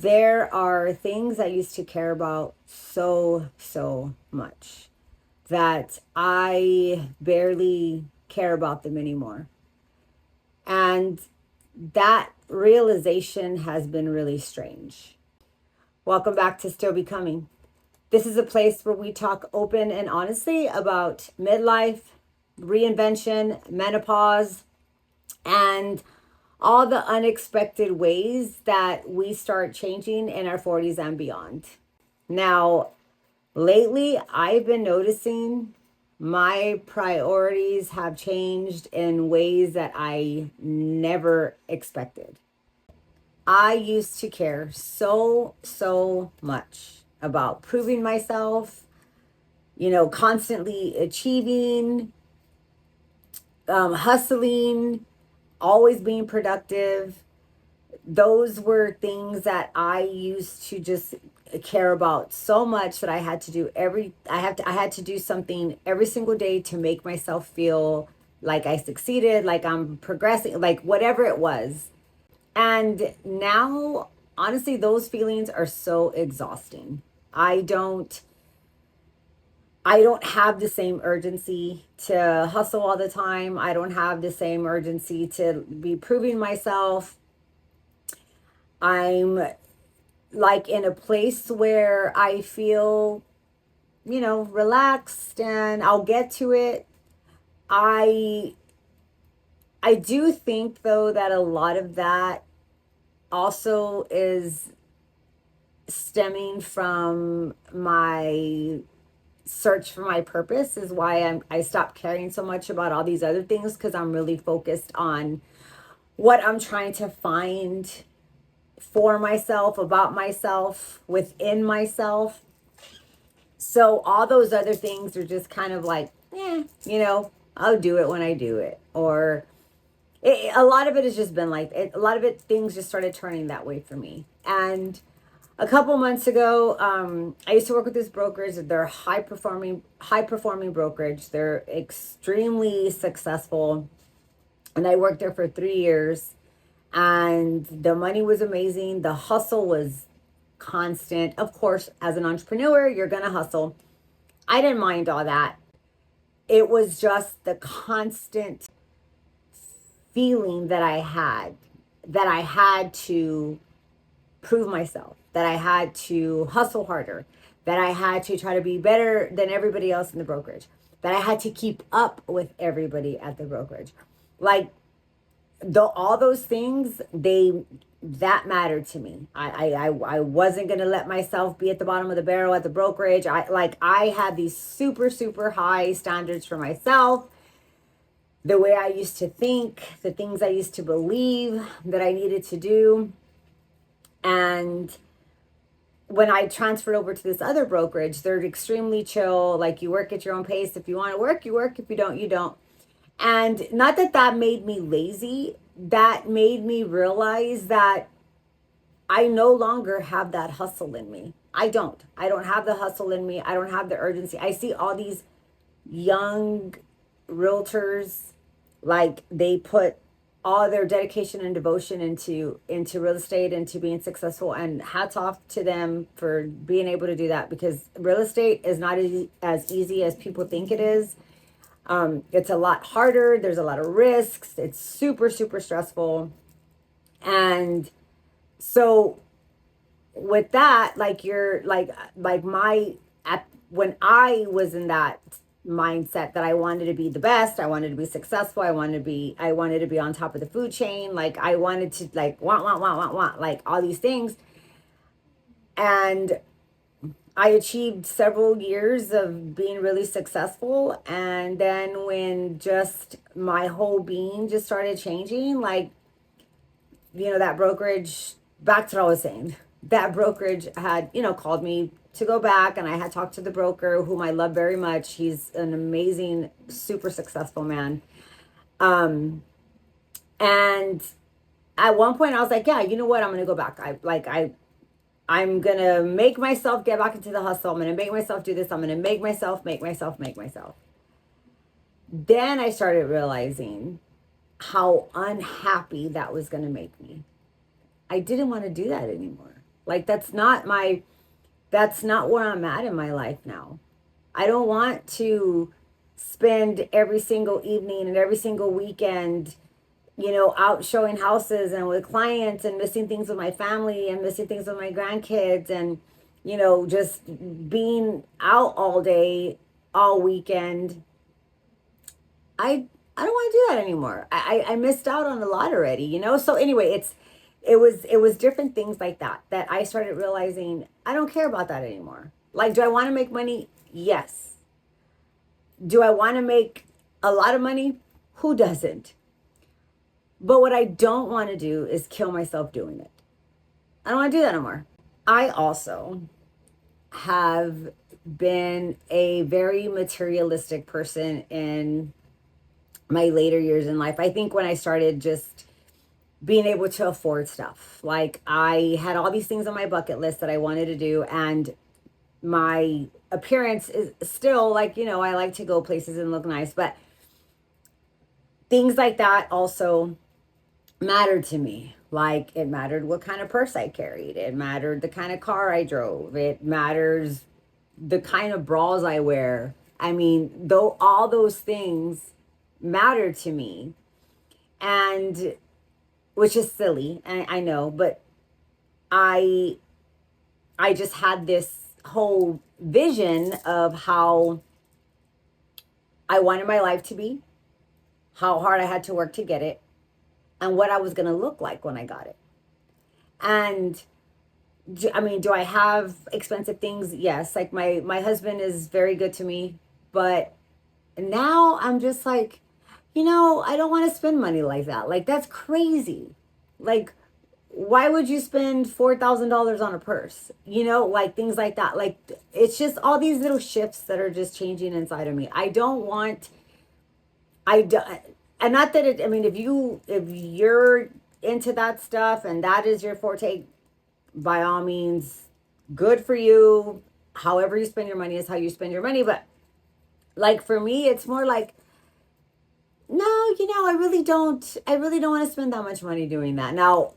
there are things I used to care about so much that I barely care about them anymore. And that realization has been really strange. Welcome back to Still Becoming. This is a place where we talk open and honestly about midlife, reinvention, menopause, and all the unexpected ways that we start changing in our 40s and beyond. Now, lately, I've been noticing my priorities have changed in ways that I never expected. I used to care so much about proving myself, constantly achieving, hustling, always being productive. Those were things that I used to just care about so much that I had to do something every single day to make myself feel like I succeeded, like I'm progressing, like whatever it was. And now, honestly, those feelings are so exhausting. I don't I don't have the same urgency to hustle all the time. I don't have the same urgency to be proving myself. I'm like in a place where I feel, relaxed and I'll get to it. I I do think though that a lot of that also is stemming from my search for my purpose is why I stopped caring so much about all these other things because I'm really focused on what I'm trying to find for myself, about myself, within myself. So all those other things are just kind of like, I'll do it when I do it. Or a lot of it has just been like, a lot of it, things just started turning that way for me. And a couple months ago, I used to work with this brokerage. They're high performing brokerage. They're extremely successful. And I worked there for 3 years. And the money was amazing. The hustle was constant. Of course, as an entrepreneur, you're going to hustle. I didn't mind all that. It was just the constant feeling that I had to prove myself, that I had to hustle harder, that I had to try to be better than everybody else in the brokerage, that I had to keep up with everybody at the brokerage. Like all those things, that mattered to me. I wasn't gonna let myself be at the bottom of the barrel at the brokerage. I had these super high standards for myself, the way I used to think, the things I used to believe that I needed to do. And when I transferred over to this other brokerage, they're extremely chill. Like you work at your own pace. If you want to work, you work. If you don't, you don't. And not that that made me lazy, that made me realize that I no longer have that hustle in me. I don't. I don't have the hustle in me. I don't have the urgency. I see all these young realtors, like they put all their dedication and devotion into real estate, into being successful, and hats off to them for being able to do that, because real estate is not as easy as people think it is. It's a lot harder. There's a lot of risks. It's super stressful. And so with that, like you're like my at when I was in that mindset that I wanted to be the best, I wanted to be successful, I wanted to be on top of the food chain, like I wanted to like want, like all these things. And I achieved several years of being really successful. And then when just my whole being just started changing, like, that brokerage, back to what I was saying, that brokerage had, called me to go back, and I had talked to the broker, whom I love very much. He's an amazing, super successful man. And at one point I was like, yeah, you know what? I'm going to go back. I'm going to make myself get back into the hustle. I'm going to make myself do this. I'm going to make myself. Then I started realizing how unhappy that was going to make me. I didn't want to do that anymore. Like that's not where I'm at in my life now. I don't want to spend every single evening and every single weekend, out showing houses and with clients and missing things with my family and missing things with my grandkids and, just being out all day, all weekend. I don't want to do that anymore. I missed out on a lot already. So anyway, it was different things like that I started realizing I don't care about that anymore. Like, do I want to make money? Yes. Do I want to make a lot of money? Who doesn't? But what I don't want to do is kill myself doing it. I don't want to do that anymore. I also have been a very materialistic person in my later years in life. I think when I started just being able to afford stuff, like I had all these things on my bucket list that I wanted to do, and my appearance is still like, I like to go places and look nice, but things like that also mattered to me. Like it mattered what kind of purse I carried, it mattered the kind of car I drove, it matters the kind of bras I wear. I mean, though all those things matter to me, and which is silly, I know, but I I just had this whole vision of how I wanted my life to be, how hard I had to work to get it, and what I was going to look like when I got it. And I mean, do I have expensive things? Yes. Like my husband is very good to me, but now I'm just like, I don't want to spend money like that. Like that's crazy. Like why would you spend $4,000 on a purse? Like things like that. Like it's just all these little shifts that are just changing inside of me. I don't want I do, and not that it. I mean, if you're into that stuff and that is your forte, by all means, good for you. However you spend your money is how you spend your money. But like for me, it's more like, no, I really don't want to spend that much money doing that. Now,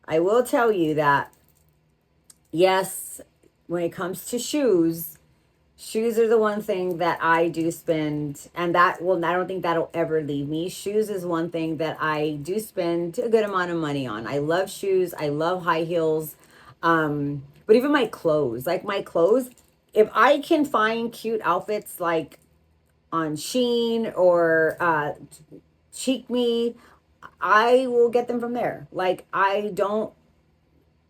I will tell you that yes, when it comes to shoes are the one thing that I do spend, and I don't think that'll ever leave me. Shoes is one thing that I do spend a good amount of money on. I love shoes. I love high heels. But even my clothes, if I can find cute outfits like on Sheen or Cheek Me, I will get them from there. Like I don't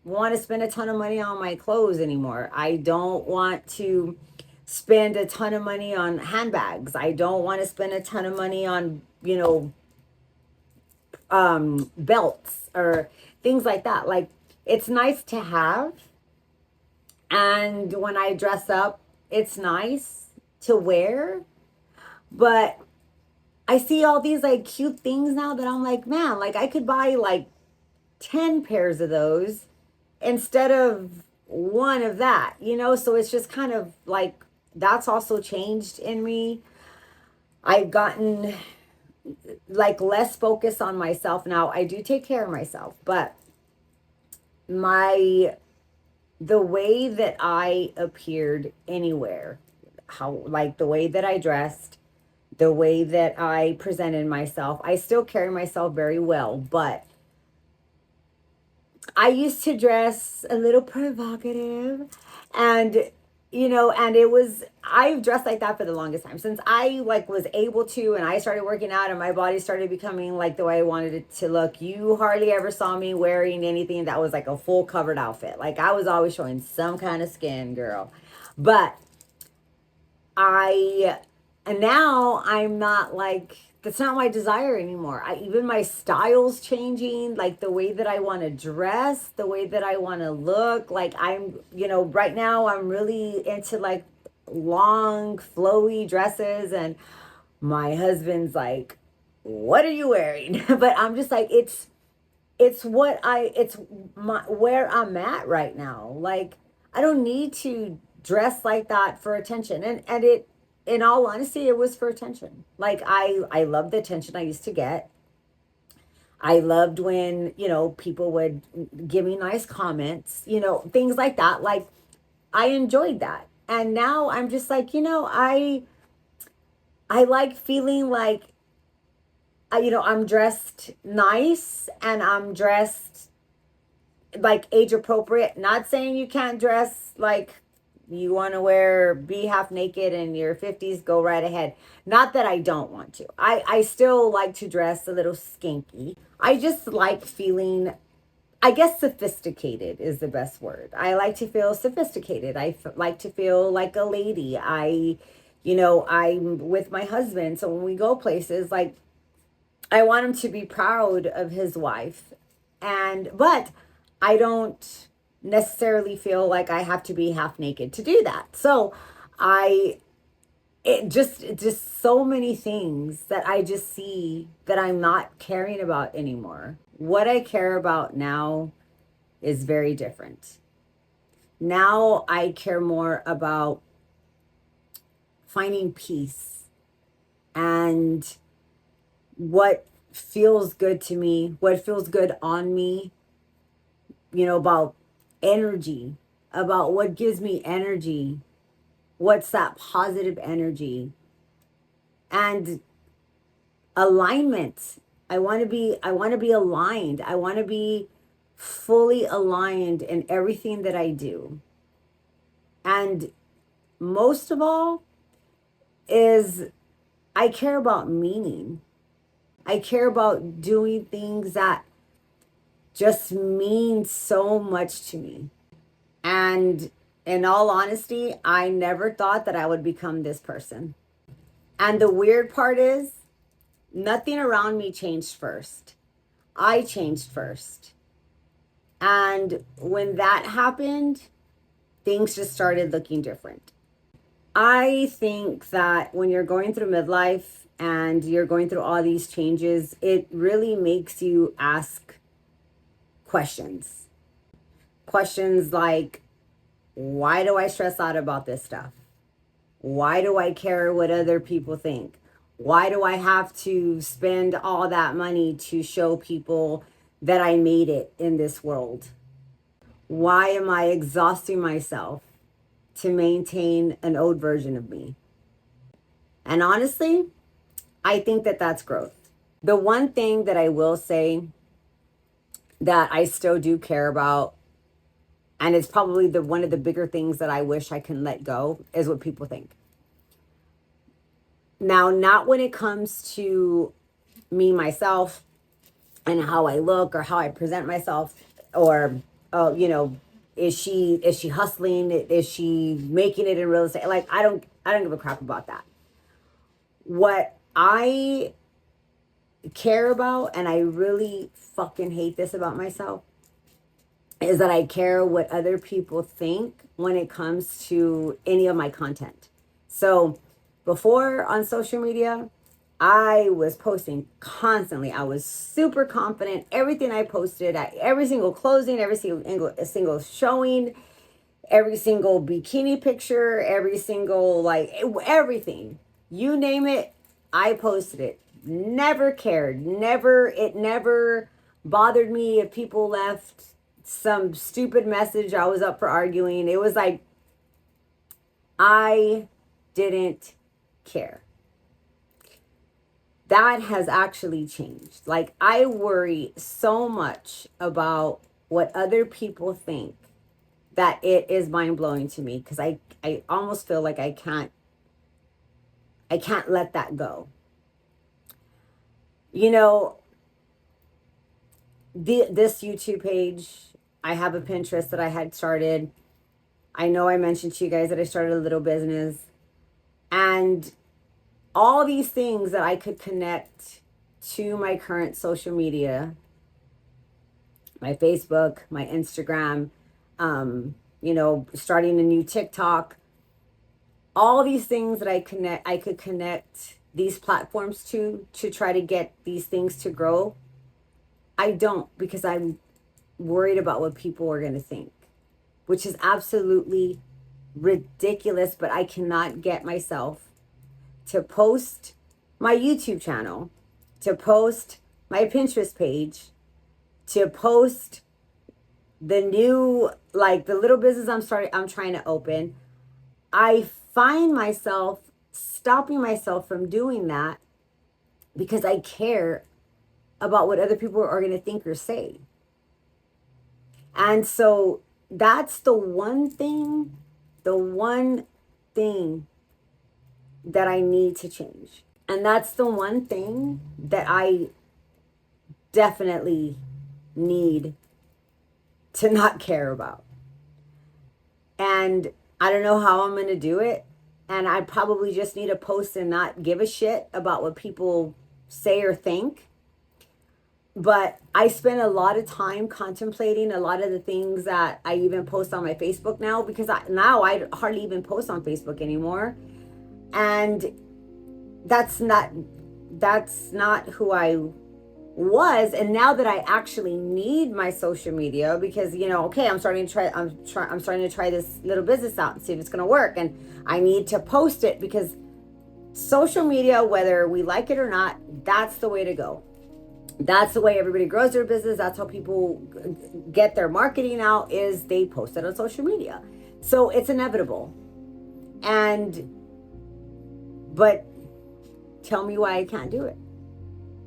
want to spend a ton of money on my clothes anymore. I don't want to spend a ton of money on handbags. I don't want to spend a ton of money on, belts or things like that. Like it's nice to have. And when I dress up, it's nice to wear. But I see all these like cute things now that I'm like, man, like I could buy like 10 pairs of those instead of one of that. So it's just kind of like that's also changed in me. I've gotten like less focus on myself now. I do take care of myself, but my the way that I appeared anywhere, how like the way that I dressed, the way that I presented myself, I still carry myself very well, but I used to dress a little provocative, and and I've dressed like that for the longest time since I like was able to, and I started working out and my body started becoming like the way I wanted it to look. You hardly ever saw me wearing anything that was like a full covered outfit. Like I was always showing some kind of skin, girl. But I and now I'm not like that's not my desire anymore. Even my style's changing, like the way that I want to dress, the way that I want to look. Like right now I'm really into like long flowy dresses, and my husband's like, "What are you wearing?" But I'm just like it's my where I'm at right now. Like I don't need to dress like that for attention. And it in all honesty, it was for attention. Like I love the attention I used to get. I loved when, people would give me nice comments, things like that. Like, I enjoyed that. And now I'm just like, I like feeling like, I'm dressed nice and I'm dressed like age appropriate. Not saying you can't dress like you want to be half naked in your 50s, go right ahead. Not that I don't want to. I still like to dress a little skinky. I just like feeling, I guess sophisticated is the best word. I like to feel sophisticated. Like to feel like a lady. I'm with my husband. So when we go places, like, I want him to be proud of his wife. But I don't necessarily feel like I have to be half naked to do that. So I, it just so many things that I just see that I'm not caring about anymore. What I care about now is very different. Now I care more about finding peace and what feels good to me, what feels good on me, about energy, about what gives me energy, what's that positive energy, and alignment. I want to be aligned. I want to be fully aligned in everything that I do. And most of all is I care about meaning. I care about doing things that just mean so much to me. And in all honesty, I never thought that I would become this person. And the weird part is, nothing around me changed first. I changed first. And when that happened, things just started looking different. I think that when you're going through midlife and you're going through all these changes, it really makes you ask questions. Questions like, why do I stress out about this stuff? Why do I care what other people think? Why do I have to spend all that money to show people that I made it in this world? Why am I exhausting myself to maintain an old version of me? And honestly, I think that that's growth. The one thing that I will say that I still do care about, and it's probably the one of the bigger things that I wish I can let go, is what people think. Now, not when it comes to me, myself, and how I look or how I present myself, or, oh, is she hustling? Is she making it in real estate? Like, I don't give a crap about that. What I care about, and I really fucking hate this about myself, is that I care what other people think when it comes to any of my content. So before on social media, I was posting constantly. I was super confident. Everything I posted, every single closing, every single showing, every single bikini picture, every single, like, everything. You name it, I posted it. Never cared. It never bothered me if people left some stupid message. I was up for arguing. It was like, I didn't care. That has actually changed. Like, I worry so much about what other people think that it is mind blowing to me, because I almost feel like I can't let that go. You know, this YouTube page, I have a Pinterest that I had started. I know I mentioned to you guys that I started a little business, and all these things that I could connect to my current social media, my Facebook, my Instagram, starting a new TikTok, all these things that I could connect these platforms to try to get these things to grow. I don't, because I'm worried about what people are going to think, which is absolutely ridiculous, but I cannot get myself to post my YouTube channel, to post my Pinterest page to post the new, like the little business I'm trying to open, I find myself stopping myself from doing that because I care about what other people are going to think or say. And so that's the one thing that I need to change. And that's the one thing that I definitely need to not care about. And I don't know how I'm going to do it. And I probably just need to post and not give a shit about what people say or think. But I spend a lot of time contemplating a lot of the things that I even post on my Facebook now, because now I hardly even post on Facebook anymore. And that's not who I was. And now that I actually need my social media, because okay, I'm starting to try this little business out and see if it's going to work, and I need to post it because social media, whether we like it or not, that's the way to go. That's the way everybody grows their business. That's how people get their marketing out, is they post it on social media. So it's inevitable. But tell me why I can't do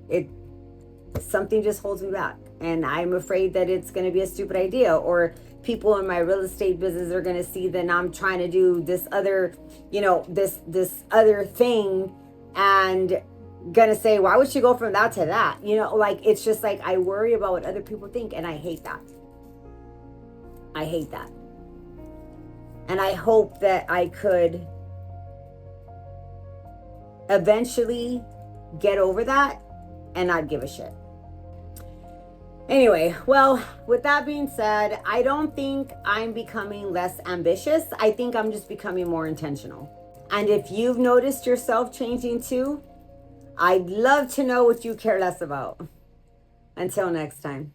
it. Something just holds me back, and I'm afraid that it's going to be a stupid idea, or people in my real estate business are going to see that I'm trying to do this other, this other thing, and gonna say, why would she go from that to that? Like, it's just like, I worry about what other people think, and I hate that. And I hope that I could eventually get over that and not give a shit. Anyway, well, with that being said, I don't think I'm becoming less ambitious. I think I'm just becoming more intentional. And if you've noticed yourself changing too, I'd love to know what you care less about. Until next time.